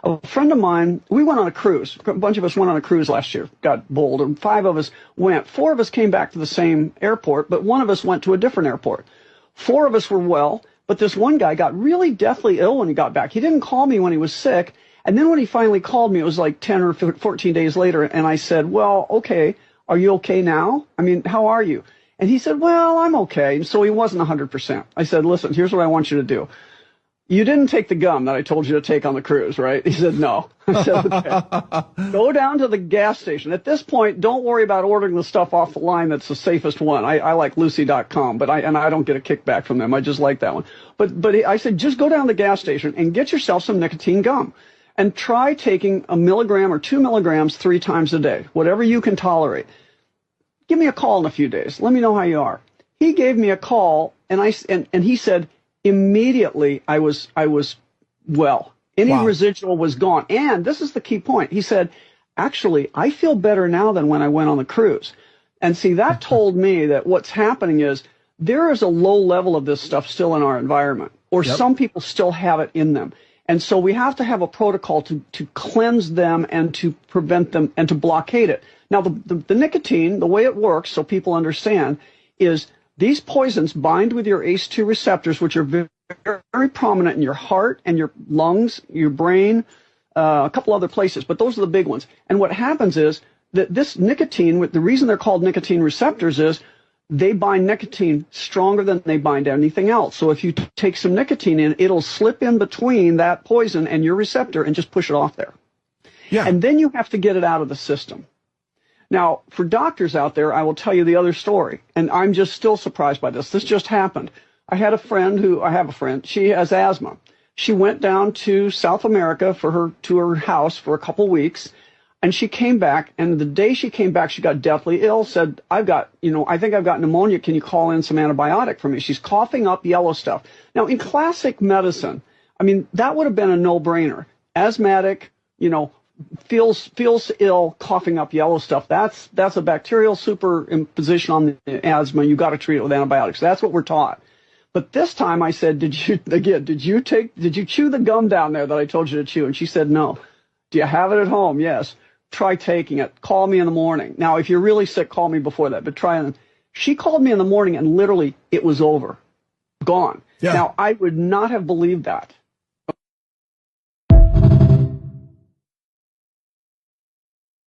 A friend of mine, we went on a cruise. A bunch of us went on a cruise last year, got bold, and 5 of us went. 4 of us came back to the same airport, but 1 of us went to a different airport. 4 of us were well, but this one guy got really deathly ill when he got back. He didn't call me when he was sick, and then when he finally called me, it was like 10 or 14 days later, and I said, well, okay, are you okay now? I mean, how are you? And he said, well, I'm okay. And so he wasn't 100%. I said, listen, here's what I want you to do. You didn't take the gum that I told you to take on the cruise, right? He said, no. I said, okay. Go down to the gas station. At this point, don't worry about ordering the stuff off the line that's the safest one. I like Lucy.com, but I don't get a kickback from them. I just like that one. But I said, just go down to the gas station and get yourself some nicotine gum. And try taking 1 milligram or 2 milligrams 3 times a day, whatever you can tolerate. Give me a call in a few days. Let me know how you are. He gave me a call, and he said, immediately I was well. Any residual was gone. And this is the key point. He said, actually, I feel better now than when I went on the cruise. And see, that told me that what's happening is there is a low level of this stuff still in our environment, or some people still have it in them. And so we have to have a protocol to cleanse them and to prevent them and to blockade it. Now, the nicotine, the way it works, so people understand, is these poisons bind with your ACE2 receptors, which are very, very prominent in your heart and your lungs, your brain, a couple other places, but those are the big ones. And what happens is that this nicotine, the reason they're called nicotine receptors is they bind nicotine stronger than they bind anything else. So if you take some nicotine in, it'll slip in between that poison and your receptor and just push it off there. Yeah. And then you have to get it out of the system. Now, for doctors out there, I will tell you the other story, and I'm just still surprised by this. This just happened. I have a friend, she has asthma. She went down to South America to her house for a couple weeks, and she came back, and the day she came back, she got deathly ill, said, I think I've got pneumonia. Can you call in some antibiotic for me? She's coughing up yellow stuff. Now, in classic medicine, I mean, that would have been a no-brainer. Asthmatic, feels ill, coughing up yellow stuff. That's a bacterial superimposition on the asthma. You got to treat it with antibiotics. That's what we're taught. But this time I said, did you chew the gum down there that I told you to chew? And she said, no. Do you have it at home? Yes. Try taking it. Call me in the morning. Now, if you're really sick, call me before that, but try it. She called me in the morning and literally it was over. Gone. Yeah. Now, I would not have believed that